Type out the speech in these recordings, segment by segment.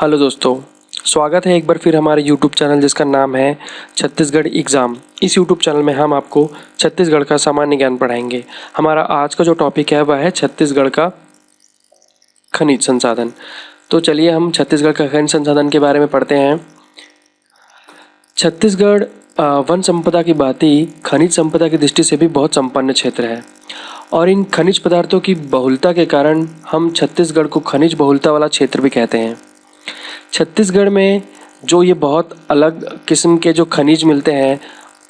Hello दोस्तों, स्वागत है एक बार फिर हमारे यूट्यूब चैनल जिसका नाम है छत्तीसगढ़ एग्ज़ाम। इस यूट्यूब चैनल में हम आपको छत्तीसगढ़ का सामान्य ज्ञान पढ़ाएंगे। हमारा आज का जो टॉपिक है वह है छत्तीसगढ़ का खनिज संसाधन। तो चलिए हम छत्तीसगढ़ का खनिज संसाधन के बारे में पढ़ते हैं। छत्तीसगढ़ वन संपदा की भांति खनिज संपदा की दृष्टि से भी बहुत संपन्न क्षेत्र है और इन खनिज पदार्थों की बहुलता के कारण हम छत्तीसगढ़ को खनिज बहुलता वाला क्षेत्र भी कहते हैं। छत्तीसगढ़ में जो ये बहुत अलग किस्म के जो खनिज मिलते हैं,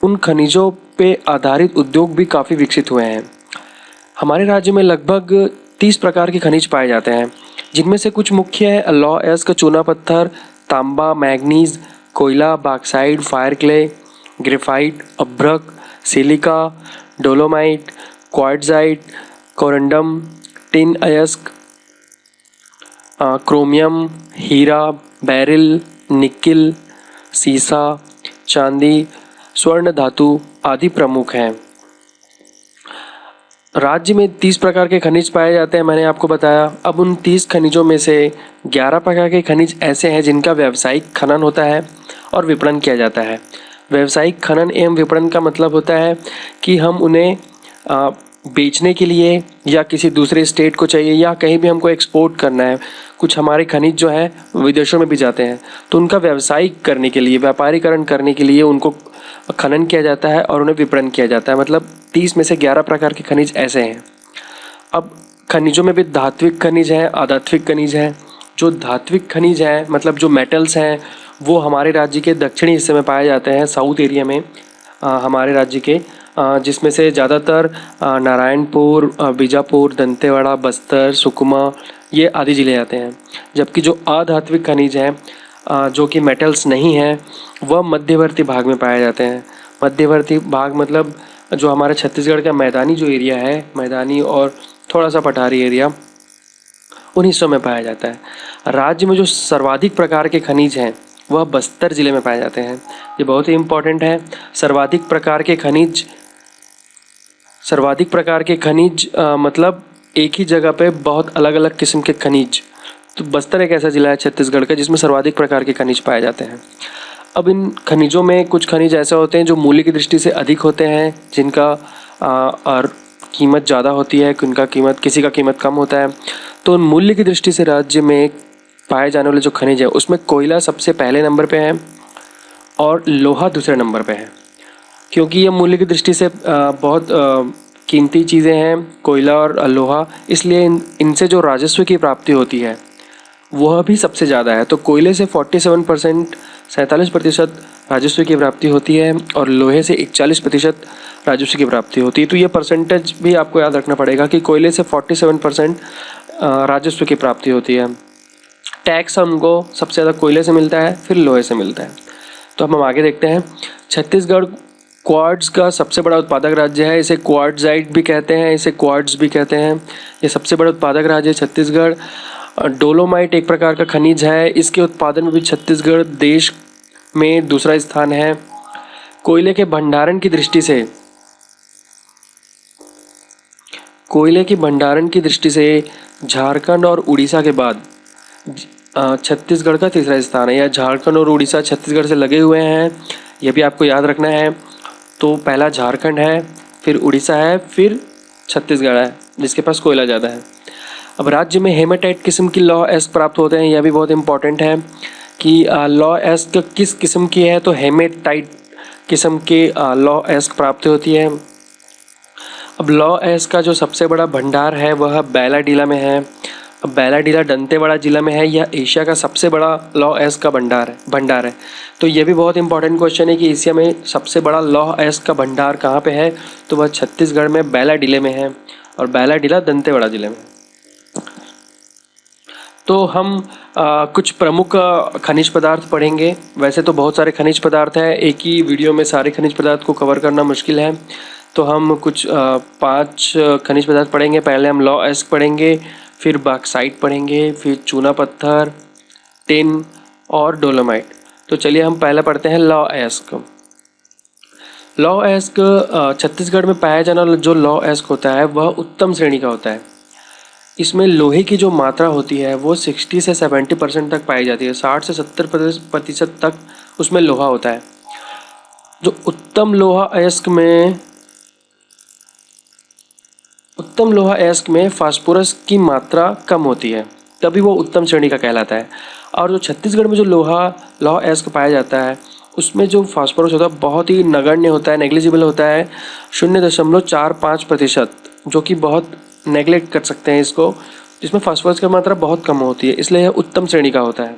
उन खनिजों पे आधारित उद्योग भी काफ़ी विकसित हुए हैं। हमारे राज्य में लगभग 30 प्रकार के खनिज पाए जाते हैं, जिनमें से कुछ मुख्य है लौह अयस्क, चूना पत्थर, तांबा, मैग्नीज, कोयला, बॉक्साइट, फायर क्ले, ग्रेफाइट, अभ्रक, silica, dolomite, quartzite, corundum, tin अयस्क, क्रोमियम, हीरा, बेरिल, निकिल, सीसा, चांदी, स्वर्ण धातु आदि प्रमुख हैं। राज्य में 30 प्रकार के खनिज पाए जाते हैं, मैंने आपको बताया। अब उन 30 खनिजों में से 11 प्रकार के खनिज ऐसे हैं जिनका व्यावसायिक खनन होता है और विपणन किया जाता है। व्यावसायिक खनन एवं विपणन का मतलब होता है कि हम उन्हें बेचने के लिए या किसी दूसरे स्टेट को चाहिए या कहीं भी हमको एक्सपोर्ट करना है। कुछ हमारे खनिज जो है विदेशों में भी जाते हैं, तो उनका व्यावसायिक करने के लिए, व्यापारीकरण करने के लिए उनको खनन किया जाता है और उन्हें विपणन किया जाता है। मतलब 30 में से 11 प्रकार के खनिज ऐसे हैं। अब खनिजों में भी धात्विक खनिज हैं, अधात्विक खनिज हैं। जो धात्विक खनिज हैं मतलब जो मेटल्स हैं, वो हमारे राज्य के दक्षिणी हिस्से में पाए जाते हैं, साउथ एरिया में हमारे राज्य के, जिसमें से ज़्यादातर नारायणपुर, बीजापुर, दंतेवाड़ा, बस्तर, सुकमा ये आदि ज़िले आते हैं। जबकि जो अधात्विक खनिज हैं जो कि मेटल्स नहीं हैं, वह मध्यवर्ती भाग में पाए जाते हैं। मध्यवर्ती भाग मतलब जो हमारे छत्तीसगढ़ का मैदानी जो एरिया है, मैदानी और थोड़ा सा पठारी एरिया, उन हिस्सों में पाया जाता है। राज्य में जो सर्वाधिक प्रकार के खनिज हैं वह बस्तर ज़िले में पाए जाते हैं। ये बहुत ही इम्पोर्टेंट है। सर्वाधिक प्रकार के खनिज मतलब एक ही जगह पे बहुत अलग अलग किस्म के खनिज। तो बस्तर एक ऐसा ज़िला है छत्तीसगढ़ का जिसमें सर्वाधिक प्रकार के खनिज पाए जाते हैं। अब इन खनिजों में कुछ खनिज ऐसे होते हैं जो मूल्य की दृष्टि से अधिक होते हैं, जिनका और कीमत ज़्यादा होती है, किसी का कीमत कम होता है। तो मूल्य की दृष्टि से राज्य में पाए जाने वाले जो खनिज है उसमें कोयला सबसे पहले नंबर पे है और लोहा दूसरे नंबर पे है। क्योंकि ये मूल्य की दृष्टि से बहुत कीमती चीज़ें हैं, कोयला और लोहा, इसलिए इनसे जो राजस्व की प्राप्ति होती है वह भी सबसे ज़्यादा है। तो कोयले से 47% राजस्व की प्राप्ति होती है और लोहे से 41% राजस्व की प्राप्ति होती है। तो ये परसेंटेज भी आपको याद रखना पड़ेगा कि कोयले से 47% राजस्व की प्राप्ति होती है। टैक्स हमको सबसे ज़्यादा कोयले से मिलता है, फिर लोहे से मिलता है। तो हम आगे देखते हैं। छत्तीसगढ़ क्वार्ट्ज का सबसे बड़ा उत्पादक राज्य है। इसे क्वार्ट्जाइट भी कहते हैं, इसे क्वार्ट्ज भी कहते हैं। ये सबसे बड़ा उत्पादक राज्य है छत्तीसगढ़। डोलोमाइट एक प्रकार का खनिज है, इसके उत्पादन में भी छत्तीसगढ़ देश में दूसरा स्थान है। कोयले के भंडारण की दृष्टि से झारखंड और उड़ीसा के बाद छत्तीसगढ़ का तीसरा स्थान है। या झारखंड और उड़ीसा छत्तीसगढ़ से लगे हुए हैं, ये भी आपको याद रखना है। तो पहला झारखंड है, फिर उड़ीसा है, फिर छत्तीसगढ़ है जिसके पास कोयला ज़्यादा है। अब राज्य में हेमाटाइट किस्म की लौह अयस्क प्राप्त होते हैं। यह भी बहुत इंपॉर्टेंट है कि लौह अयस्क किस किस्म की है, तो हेमाटाइट किस्म के लौह अयस्क प्राप्त होती है। अब लौह अयस्क का जो सबसे बड़ा भंडार है वह बैलाडीला में है। अब बैलाडीला दंतेवाड़ा जिला में है। यह एशिया का सबसे बड़ा लौह अयस्क का भंडार है। तो ये भी बहुत इंपॉर्टेंट क्वेश्चन है कि एशिया में सबसे बड़ा लौह अयस्क का भंडार कहाँ पे है, तो वह छत्तीसगढ़ में बैलाडीले में है और बैलाडीला दंतेवाड़ा जिले में। तो हम कुछ प्रमुख खनिज पदार्थ पढ़ेंगे। वैसे तो बहुत सारे खनिज पदार्थ हैं, एक ही वीडियो में सारे खनिज पदार्थ को कवर करना मुश्किल है। तो हम कुछ 5 खनिज पदार्थ पढ़ेंगे। पहले हम लौह अयस्क पढ़ेंगे, फिर बॉक्साइट पढ़ेंगे, फिर चूना पत्थर, टिन और डोलोमाइट। तो चलिए हम पहले पढ़ते हैं लौह अयस्क। लौह अयस्क छत्तीसगढ़ में पाया जाने वाला जो लौह अयस्क होता है वह उत्तम श्रेणी का होता है। इसमें लोहे की जो मात्रा होती है वो 60 से 70% तक पाई जाती है। 60 से 70% तक उसमें लोहा होता है। जो उत्तम लोहा अयस्क में फास्फोरस की मात्रा कम होती है, तभी वो उत्तम श्रेणी का कहलाता है। और जो छत्तीसगढ़ में जो लोहा अयस्क पाया जाता है उसमें जो फास्फोरस होता है बहुत ही नगण्य होता है, नेग्लिजिबल होता है, 0.45%, जो कि बहुत नेग्लेक्ट कर सकते हैं इसको, जिसमें फास्फोरस की मात्रा बहुत कम होती है, इसलिए यह उत्तम श्रेणी का होता है।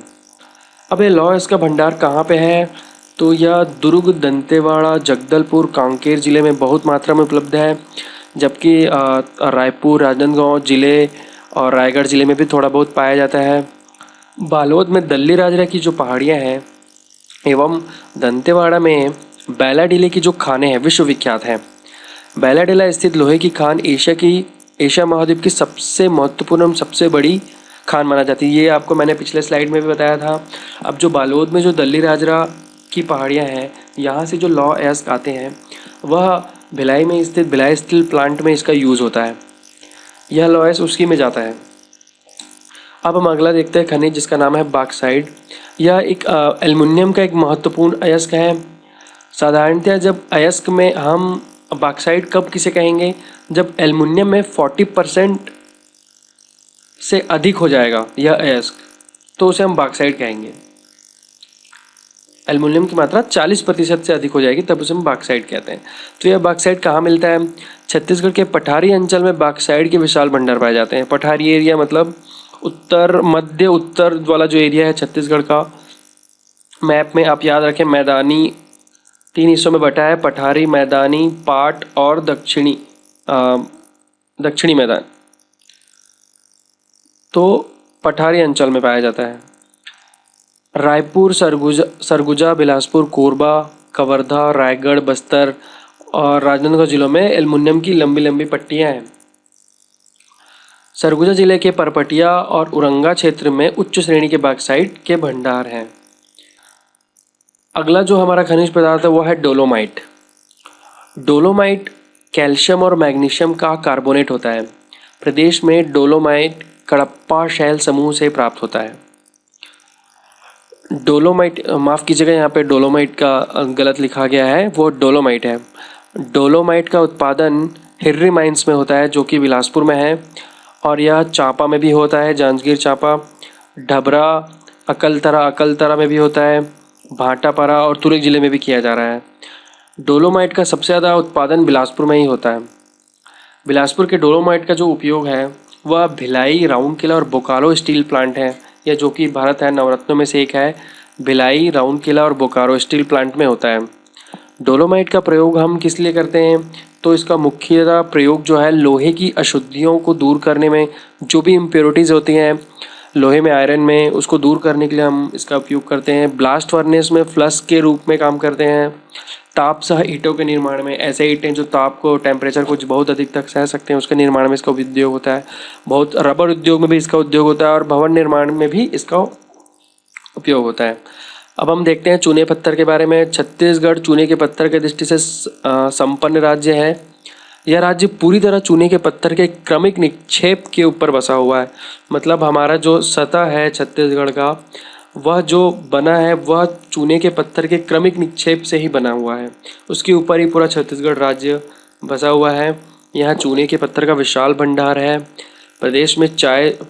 अब ये लौह अयस्क का भंडार कहाँ पे है? तो यह दुर्ग, दंतेवाड़ा, जगदलपुर, कांकेर जिले में बहुत मात्रा में उपलब्ध है, जबकि रायपुर, राजनांदगांव जिले और रायगढ़ जिले में भी थोड़ा बहुत पाया जाता है। बालोद में दल्ली राजरा की जो पहाड़ियाँ हैं एवं दंतेवाड़ा में बैलाडीले की जो खानें हैं विश्वविख्यात हैं। बैलाडीला स्थित लोहे की खान एशिया महाद्वीप की सबसे महत्वपूर्ण और सबसे बड़ी खान माना जाती है। ये आपको मैंने पिछले स्लाइड में भी बताया था। अब जो बालोद में जो दल्ली राजरा की पहाड़ियाँ हैं, यहाँ से जो लौह अयस्क आते हैं वह भिलाई में स्थित भिलाई स्टील प्लांट में इसका यूज़ होता है। यह लौह अयस्क उसी में जाता है। अब हम अगला देखते हैं खनिज, जिसका नाम है बॉक्साइट। यह एक एल्युमिनियम का एक महत्वपूर्ण अयस्क है। साधारणतः जब अयस्क में हम बॉक्साइट कब किसे कहेंगे? जब एल्युमिनियम में 40% से अधिक हो जाएगा यह अयस्क, तो उसे हम बॉक्साइट कहेंगे। एल्युमिनियम की मात्रा 40% से अधिक हो जाएगी तब उसे हम बॉक्साइट कहते हैं। तो यह बॉक्साइट कहाँ मिलता है? छत्तीसगढ़ के पठारी अंचल में बॉक्साइट के विशाल भंडार पाए जाते हैं। पठारी एरिया मतलब मध्य उत्तर वाला जो एरिया है छत्तीसगढ़ का, मैप में आप याद रखें मैदानी 3 हिस्सों में बटा है, पठारी, मैदानी, पाट और दक्षिणी मैदान। तो पठारी अंचल में पाया जाता है। रायपुर, सरगुजा, बिलासपुर, कोरबा, कवर्धा, रायगढ़, बस्तर और राजनांदगांव जिलों में एल्युमिनियम की लंबी लंबी पट्टियां हैं। सरगुजा जिले के परपटिया और उरंगा क्षेत्र में उच्च श्रेणी के बॉक्साइट के भंडार हैं। अगला जो हमारा खनिज पदार्थ है वो है डोलोमाइट। डोलोमाइट कैल्शियम और मैग्नीशियम का कार्बोनेट होता है। प्रदेश में डोलोमाइट कडप्पा शैल समूह से प्राप्त होता है। डोलोमाइट, माफ़ कीजिएगा यहाँ पे डोलोमाइट का गलत लिखा गया है, वो डोलोमाइट है। डोलोमाइट का उत्पादन हिर्री माइंस में होता है जो कि बिलासपुर में है, और यह चांपा में भी होता है, जांजगीर चांपा, ढबरा, अकलतरा में भी होता है, भाटापारा और तुरग जिले में भी किया जा रहा है। डोलोमाइट का सबसे ज़्यादा उत्पादन बिलासपुर में ही होता है। बिलासपुर के डोलोमाइट का जो उपयोग है वह भिलाई, राउरकेला और बोकारो स्टील प्लांट है, या जो कि भारत है नवरत्नों में से एक है। भिलाई, राउरकेला और बोकारो स्टील प्लांट में होता है। डोलोमाइट का प्रयोग हम किस लिए करते हैं? तो इसका मुख्यतः प्रयोग जो है लोहे की अशुद्धियों को दूर करने में, जो भी इम्प्योरिटीज़ होती हैं लोहे में, आयरन में, उसको दूर करने के लिए हम इसका उपयोग करते हैं। ब्लास्ट फर्नेस में फ्लश के रूप में काम करते हैं। ताप सह ईंटों के निर्माण में, ऐसे ईंटें जो ताप को, टेम्परेचर को बहुत अधिक तक सह सकते हैं, उसके निर्माण में इसका उद्योग होता है। बहुत रबर उद्योग में भी इसका उद्योग होता है और भवन निर्माण में भी इसका उपयोग होता है। अब हम देखते हैं चूने पत्थर के बारे में। छत्तीसगढ़ चूने के पत्थर के दृष्टि से संपन्न राज्य है। यह राज्य पूरी तरह चूने के पत्थर के क्रमिक निक्षेप के ऊपर बसा हुआ है। मतलब हमारा जो सतह है छत्तीसगढ़ का, वह जो बना है वह चूने के पत्थर के क्रमिक निक्षेप से ही बना हुआ है। उसके ऊपर ही पूरा छत्तीसगढ़ राज्य बसा हुआ है। यहाँ चूने के पत्थर का विशाल भंडार है। प्रदेश में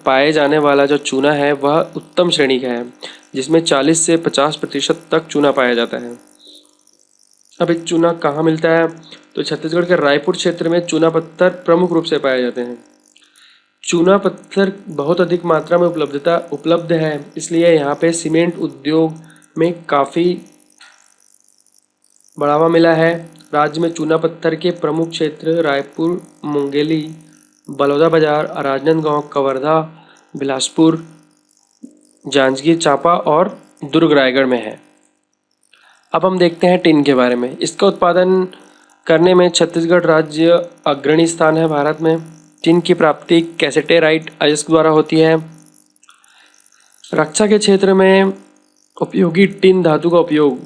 पाए जाने वाला जो चूना है वह उत्तम श्रेणी का है, जिसमें 40 से 50% तक चूना पाया जाता है। अब एक चूना कहाँ मिलता है? तो छत्तीसगढ़ के रायपुर क्षेत्र में चूना पत्थर प्रमुख रूप से पाए जाते हैं। चूना पत्थर बहुत अधिक मात्रा में उपलब्ध है, इसलिए यहाँ पे सीमेंट उद्योग में काफ़ी बढ़ावा मिला है। राज्य में चूना पत्थर के प्रमुख क्षेत्र रायपुर, मुंगेली, बलौदाबाजार, राजनांदगांव, कवर्धा, बिलासपुर, जांजगीर चांपा और दुर्ग रायगढ़ में है। अब हम देखते हैं टिन के बारे में। इसका उत्पादन करने में छत्तीसगढ़ राज्य अग्रणी स्थान है भारत में। टिन की प्राप्ति कैसेटेराइट अयस्क द्वारा होती है। रक्षा के क्षेत्र में उपयोगी टिन धातु का उपयोग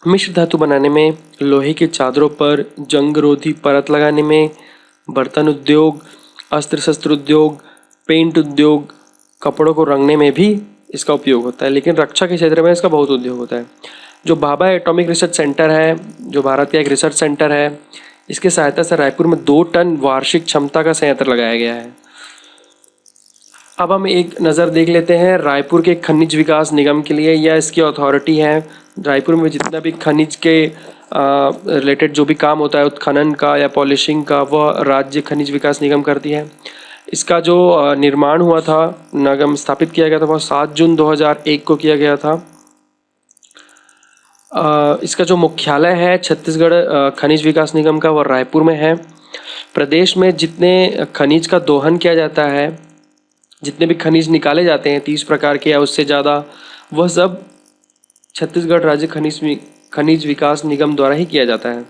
मिश्र धातु बनाने में, लोहे की चादरों पर जंगरोधी परत लगाने में, बर्तन उद्योग, अस्त्र शस्त्र उद्योग, पेंट उद्योग, कपड़ों को रंगने में भी इसका उपयोग होता है, लेकिन रक्षा के क्षेत्र में इसका बहुत उपयोग होता है। जो भाभा एटॉमिक रिसर्च सेंटर है, जो भारत का एक रिसर्च सेंटर है, इसकी सहायता से रायपुर में 2 टन वार्षिक क्षमता का संयंत्र लगाया गया है। अब हम एक नज़र देख लेते हैं रायपुर के खनिज विकास निगम के लिए, या इसकी अथॉरिटी है। रायपुर में जितना भी खनिज के रिलेटेड जो भी काम होता है, उत्खनन का या पॉलिशिंग का, वह राज्य खनिज विकास निगम करती है। इसका जो निर्माण हुआ था, निगम स्थापित किया गया था, वह 7 जून 2001 को किया गया था। इसका जो मुख्यालय है छत्तीसगढ़ खनिज विकास निगम का, वह रायपुर में है। प्रदेश में जितने खनिज का दोहन किया जाता है, जितने भी खनिज निकाले जाते हैं 30 प्रकार के या उससे ज़्यादा, वह सब छत्तीसगढ़ राज्य खनिज विकास निगम द्वारा ही किया जाता है।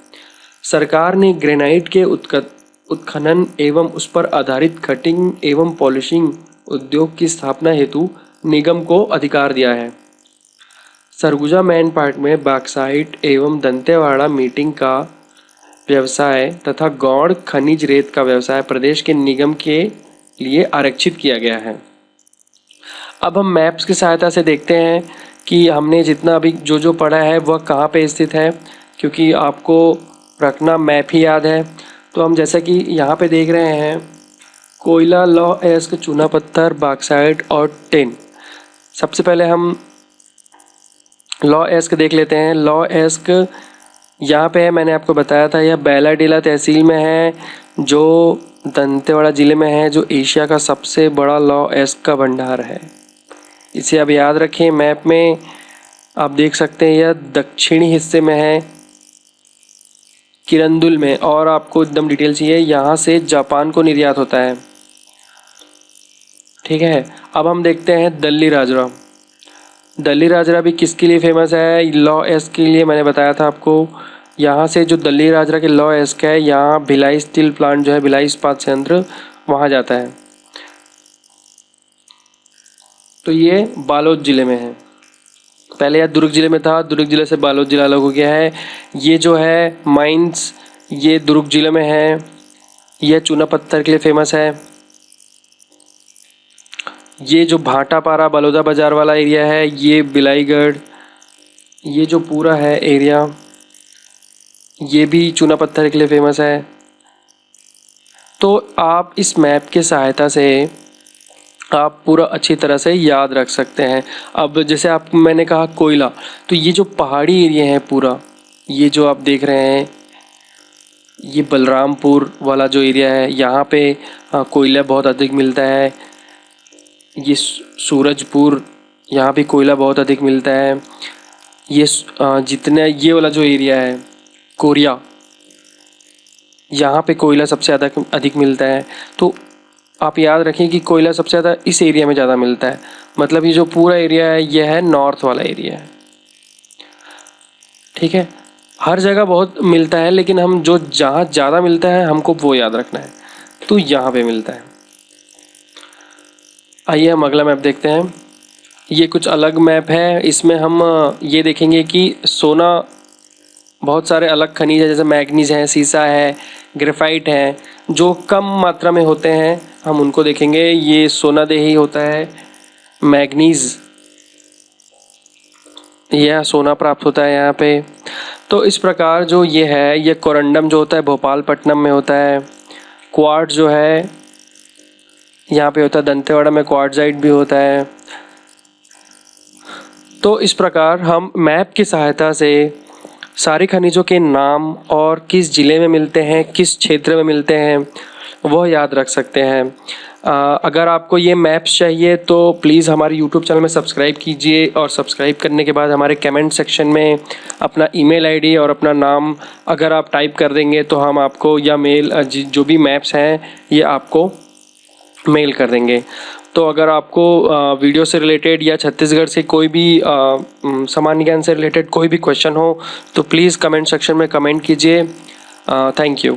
सरकार ने ग्रेनाइट के उत्खनन एवं उस पर आधारित कटिंग एवं पॉलिशिंग उद्योग की स्थापना हेतु निगम को अधिकार दिया है। सरगुजा मैन पार्क में बॉक्साइट एवं दंतेवाड़ा मीटिंग का व्यवसाय तथा गौड़ खनिज रेत का व्यवसाय प्रदेश के निगम के लिए आरक्षित किया गया है। अब हम मैप्स की सहायता से देखते हैं कि हमने जितना अभी जो पढ़ा है वह कहाँ पे स्थित है, क्योंकि आपको रखना मैप ही याद है। तो हम जैसा कि यहाँ पे देख रहे हैं, कोयला, लौ एस्क, चूना पत्थर, बॉक्साइट और टिन। सबसे पहले हम लौ एस्क देख लेते हैं। लौ एस्क यहाँ पे है, मैंने आपको बताया था, यह बैलाडीला तहसील में है, जो दंतेवाड़ा ज़िले में है, जो एशिया का सबसे बड़ा लौ एस्क का भंडार है। इसे आप याद रखें। मैप में आप देख सकते हैं यह दक्षिणी हिस्से में है, किरंदुल में, और आपको एकदम डिटेल चाहिए, यहाँ से जापान को निर्यात होता है। ठीक है, अब हम देखते हैं दल्ली राजरा। दल्ली राजरा भी किसके लिए फेमस है? लौ एस्क के लिए। मैंने बताया था आपको, यहाँ से जो दल्ली राजरा के लौ एस्क है, यहाँ भिलाई स्टील प्लांट जो है, भिलाई इस्पात संयंत्र, वहाँ जाता है। तो ये बालोद जिले में है। पहले यह दुर्ग जिले में था, दुर्ग जिले से बालोद जिला अलग हो गया है। ये जो है माइंस, ये दुर्ग जिले में है। यह चूना पत्थर के लिए फेमस है। ये जो भाटापारा बलौदा बाजार वाला एरिया है, ये बिलाईगढ़, ये जो पूरा है एरिया, ये भी चूना पत्थर के लिए फेमस है। तो आप इस मैप की सहायता से आप पूरा अच्छी तरह से याद रख सकते हैं। अब जैसे आप, मैंने कहा कोयला, तो ये जो पहाड़ी एरिया है पूरा, ये जो आप देख रहे हैं, ये बलरामपुर वाला जो एरिया है, यहाँ पे कोयला बहुत अधिक मिलता है। ये सूरजपुर, यहाँ भी कोयला बहुत अधिक मिलता है। ये जितने ये वाला जो एरिया है कोरिया, यहाँ पे कोयला सबसे अधिक मिलता है। तो आप याद रखें कि कोयला सबसे ज़्यादा इस एरिया में ज़्यादा मिलता है। मतलब ये जो पूरा एरिया है, यह है नॉर्थ वाला एरिया है। ठीक है, हर जगह बहुत मिलता है, लेकिन हम जो जहाँ ज़्यादा मिलता है हमको वो याद रखना है। तो यहाँ पे मिलता है। आइए हम अगला मैप देखते हैं। ये कुछ अलग मैप है। इसमें हम ये देखेंगे कि सोना, बहुत सारे अलग खनिज है, जैसे मैग्नीज है, सीसा है, ग्रेफाइट है, जो कम मात्रा में होते हैं, हम उनको देखेंगे। ये सोनादेही होता है, मैग्नीज, यह सोना प्राप्त होता है यहाँ पे। तो इस प्रकार जो ये है, ये कोरंडम जो होता है भोपालपट्टनम में होता है। क्वार्ट्ज जो है यहाँ पे होता है, दंतेवाड़ा में क्वार्ट्जाइट भी होता है। तो इस प्रकार हम मैप की सहायता से सारे खनिजों के नाम और किस ज़िले में मिलते हैं, किस क्षेत्र में मिलते हैं, वह याद रख सकते हैं। अगर आपको ये मैप्स चाहिए तो प्लीज़ हमारे यूट्यूब चैनल में सब्सक्राइब कीजिए, और सब्सक्राइब करने के बाद हमारे कमेंट सेक्शन में अपना ईमेल आईडी और अपना नाम अगर आप टाइप कर देंगे तो हम आपको, या मेल, जो भी मैप्स हैं ये आपको मेल कर देंगे। तो अगर आपको वीडियो से रिलेटेड या छत्तीसगढ़ से कोई भी सामान्य ज्ञान से रिलेटेड कोई भी क्वेश्चन हो तो प्लीज़ कमेंट सेक्शन में कमेंट कीजिए। Thank you.